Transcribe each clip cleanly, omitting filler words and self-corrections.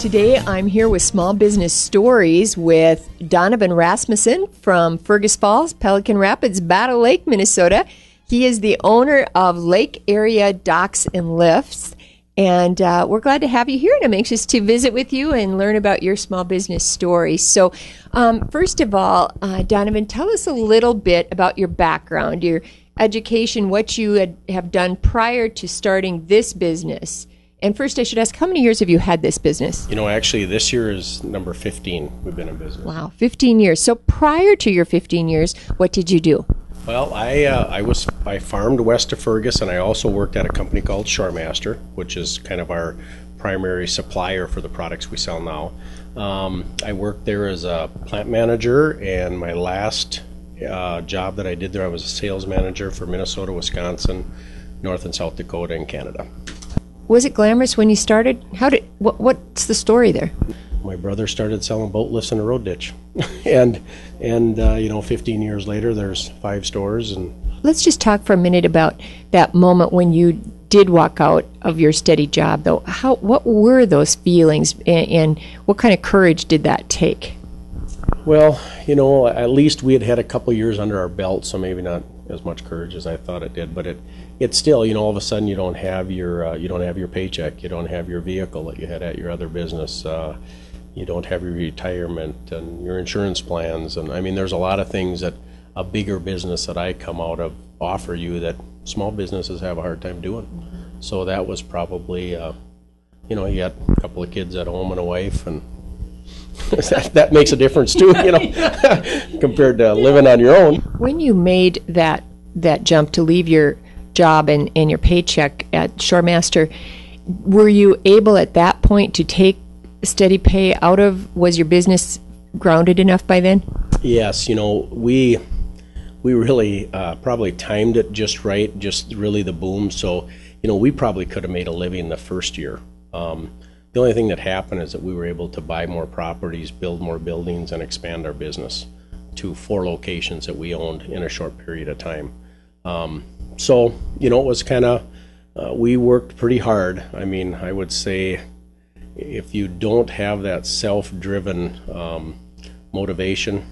Today I'm here with Small Business Stories with Donavan Rasmusson from Fergus Falls, Pelican Rapids, Battle Lake, Minnesota. He is the owner of Lake Area Docks and Lifts, and we're glad to have you here, and I'm anxious to visit with you and learn about your small business story. So first of all, Donavan, tell us a little bit about your background, your education, what you have done prior to starting this business. And first, I should ask, how many years have you had this business? You know, actually, this year is number 15 we've been in business. Wow, 15 years. So prior to your 15 years, what did you do? Well, I farmed west of Fergus, and I also worked at a company called Shoremaster, which is kind of our primary supplier for the products we sell now. I worked there as a plant manager, and my last job that I did there, I was a sales manager for Minnesota, Wisconsin, North and South Dakota, and Canada. Was it glamorous when you started? What's the story there? My brother started selling boat lifts in a road ditch, and 15 years later, there's 5 stores. And let's just talk for a minute about that moment when you did walk out of your steady job, though. What were those feelings, and what kind of courage did that take? Well, at least we had a couple years under our belt, so maybe not as much courage as I thought it did, but it's still, all of a sudden you don't have your paycheck, you don't have your vehicle that you had at your other business, you don't have your retirement and your insurance plans, and I mean there's a lot of things that a bigger business that I come out of offer you that small businesses have a hard time doing. So that was probably, you got a couple of kids at home and a wife, and that makes a difference too, compared to living on your own. When you made that jump to leave your job and your paycheck at Shoremaster, were you able at that point to take steady pay out of, was your business grounded enough by then? Yes, we really probably timed it just right, just really the boom. So, we probably could have made a living the first year. The only thing that happened is that we were able to buy more properties, build more buildings, and expand our business to 4 locations that we owned in a short period of time. So, it was kind of, we worked pretty hard. I mean, I would say if you don't have that self-driven motivation,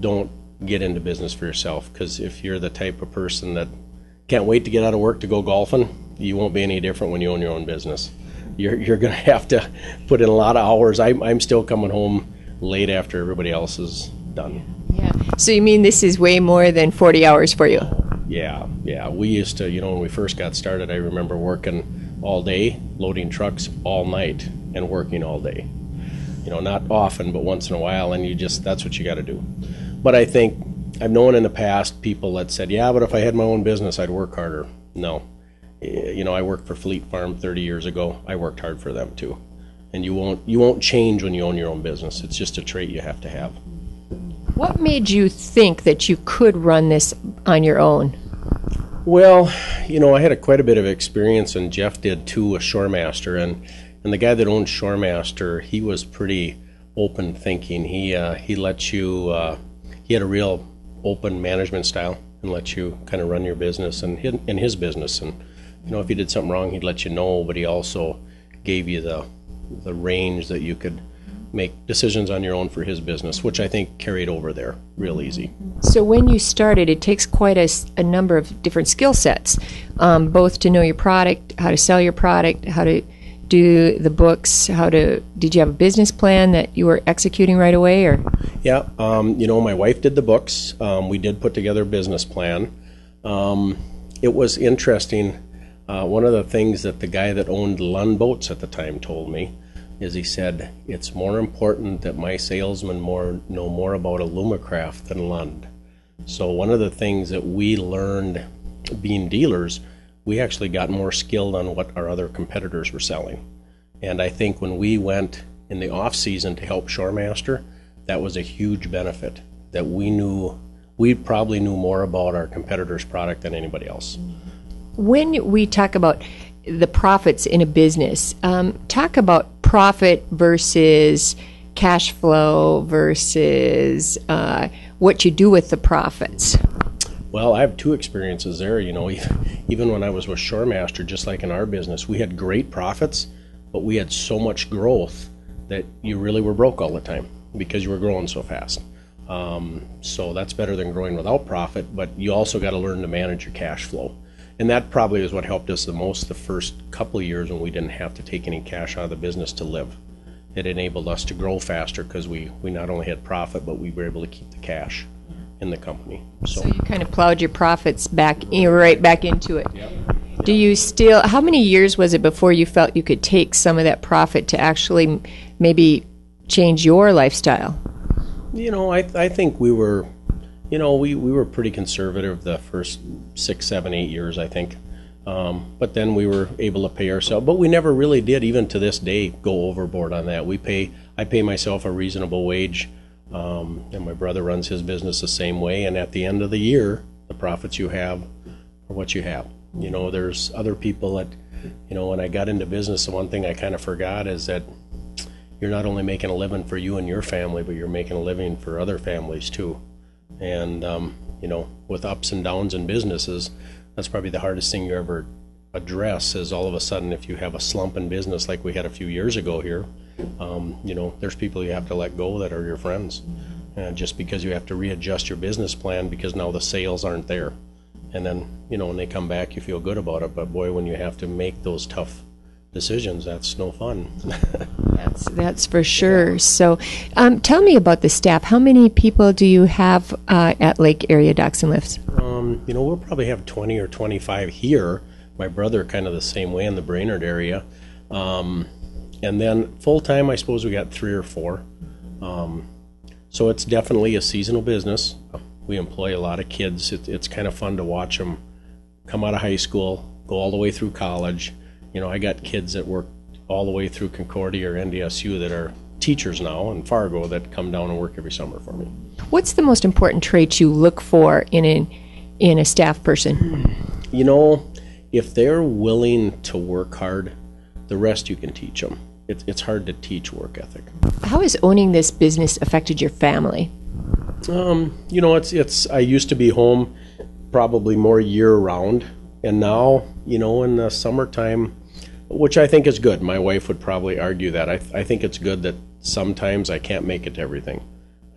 don't get into business for yourself, because if you're the type of person that can't wait to get out of work to go golfing, you won't be any different when you own your own business. You're going to have to put in a lot of hours. I'm still coming home late after everybody else is done. Yeah. So you mean this is way more than 40 hours for you? Yeah. We used to, when we first got started, I remember working all day, loading trucks all night, and working all day. Not often, but once in a while, and that's what you got to do. But I think I've known in the past people that said, yeah, but if I had my own business, I'd work harder. No. I worked for Fleet Farm 30 years ago. I worked hard for them too. And you won't change when you own your own business. It's just a trait you have to have. What made you think that you could run this on your own? Well, I had quite a bit of experience, and Jeff did too with Shoremaster. And the guy that owned Shoremaster, he was pretty open thinking. He let you, he had a real open management style and let you kind of run your business and in his business. And if you did something wrong, he'd let you know, but he also gave you the range that you could make decisions on your own for his business, which I think carried over there real easy. So when you started, it takes quite a number of different skill sets, both to know your product, how to sell your product, how to do the books, did you have a business plan that you were executing right away? Or? Yeah, my wife did the books. We did put together a business plan. It was interesting. One of the things that the guy that owned Lund Boats at the time told me is he said, it's more important that my salesmen know more about Alumacraft than Lund. So one of the things that we learned being dealers, we actually got more skilled on what our other competitors were selling. And I think when we went in the off season to help Shoremaster, that was a huge benefit, that we probably knew more about our competitors' product than anybody else. When we talk about the profits in a business, talk about profit versus cash flow versus what you do with the profits. Well, I have 2 experiences there. Even when I was with Shoremaster, just like in our business, we had great profits, but we had so much growth that you really were broke all the time because you were growing so fast. So that's better than growing without profit, but you also got to learn to manage your cash flow. And that probably is what helped us the most the first couple of years when we didn't have to take any cash out of the business to live. It enabled us to grow faster because we not only had profit, but we were able to keep the cash in the company. So you kind of plowed your profits right back into it. Yep. Do you still, how many years was it before you felt you could take some of that profit to actually maybe change your lifestyle? I think we were, we were pretty conservative the first 6, 7, 8 years, I think. But then we were able to pay ourselves. But we never really did, even to this day, go overboard on that. I pay myself a reasonable wage, and my brother runs his business the same way. And at the end of the year, the profits you have are what you have. There's other people that, when I got into business, the one thing I kind of forgot is that you're not only making a living for you and your family, but you're making a living for other families too. And, with ups and downs in businesses, that's probably the hardest thing you ever address is all of a sudden if you have a slump in business like we had a few years ago here, there's people you have to let go that are your friends. Just because you have to readjust your business plan because now the sales aren't there. And then, when they come back, you feel good about it. But boy, when you have to make those tough decisions, that's no fun. That's for sure. Yeah. So tell me about the staff. How many people do you have at Lake Area Docks and Lifts? We'll probably have 20 or 25 here. My brother kind of the same way in the Brainerd area. And then full-time, I suppose we got 3 or 4. So it's definitely a seasonal business. We employ a lot of kids. It's kind of fun to watch them come out of high school, go all the way through college. I got kids that work all the way through Concordia or NDSU that are teachers now in Fargo that come down and work every summer for me. What's the most important trait you look for in a staff person? If they're willing to work hard, the rest you can teach them. It's hard to teach work ethic. How has owning this business affected your family? I used to be home probably more year-round, and now, in the summertime, which I think is good. My wife would probably argue that. I think it's good that sometimes I can't make it to everything.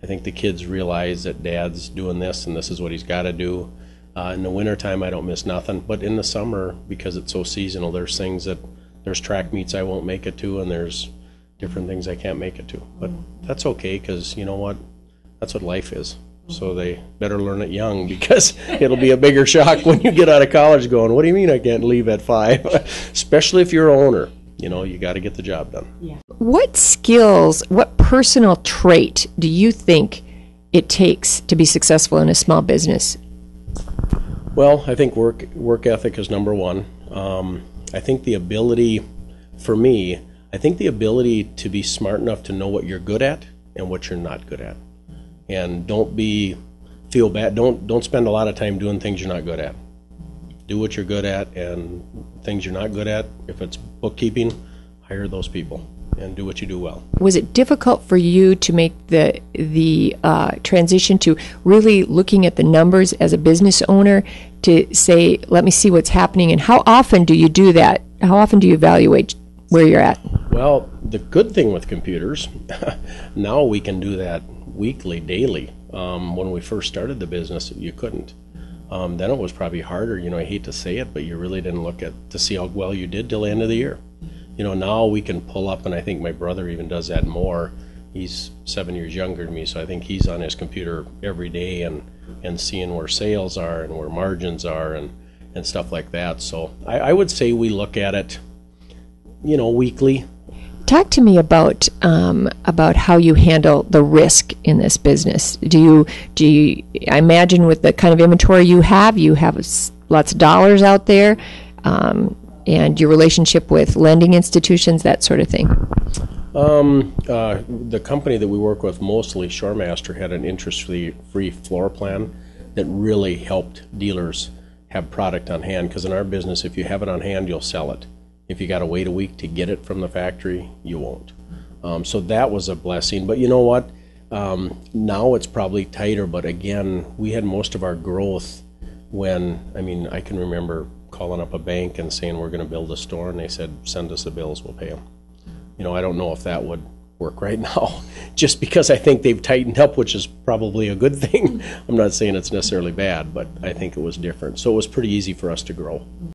I think the kids realize that Dad's doing this, and this is what he's got to do. In the wintertime, I don't miss nothing. But in the summer, because it's so seasonal, there's track meets I won't make it to, and there's different things I can't make it to. But that's okay, because you know what? That's what life is. So they better learn it young, because it'll be a bigger shock when you get out of college going, what do you mean I can't leave at 5? Especially if you're an owner. You got to get the job done. Yeah. What skills, what personal trait do you think it takes to be successful in a small business? Well, I think work ethic is number one. I think the ability, for me, to be smart enough to know what you're good at and what you're not good at. And don't feel bad. Don't spend a lot of time doing things you're not good at. Do what you're good at, and things you're not good at, if it's bookkeeping, hire those people and do what you do well. Was it difficult for you to make the transition to really looking at the numbers as a business owner to say, let me see what's happening, and how often do you do that? How often do you evaluate where you're at? Well, the good thing with computers, now we can do that weekly, daily. When we first started the business, you couldn't. Then it was probably harder. I hate to say it, but you really didn't look to see how well you did till the end of the year. Now we can pull up, and I think my brother even does that more. He's 7 years younger than me, so I think he's on his computer every day and seeing where sales are and where margins are and stuff like that. So I would say we look at it, weekly. Talk to me about how you handle the risk in this business. Do you? I imagine with the kind of inventory you have lots of dollars out there, and your relationship with lending institutions, that sort of thing. The company that we work with, mostly Shoremaster, had an interest-free floor plan that really helped dealers have product on hand. Because in our business, if you have it on hand, you'll sell it. If you got to wait a week to get it from the factory, you won't. So that was a blessing. But you know what? Now it's probably tighter. But again, we had most of our growth when, I can remember calling up a bank and saying we're going to build a store, and they said, send us the bills, we'll pay them. I don't know if that would work right now, just because I think they've tightened up, which is probably a good thing. I'm not saying it's necessarily bad, but I think it was different. So it was pretty easy for us to grow.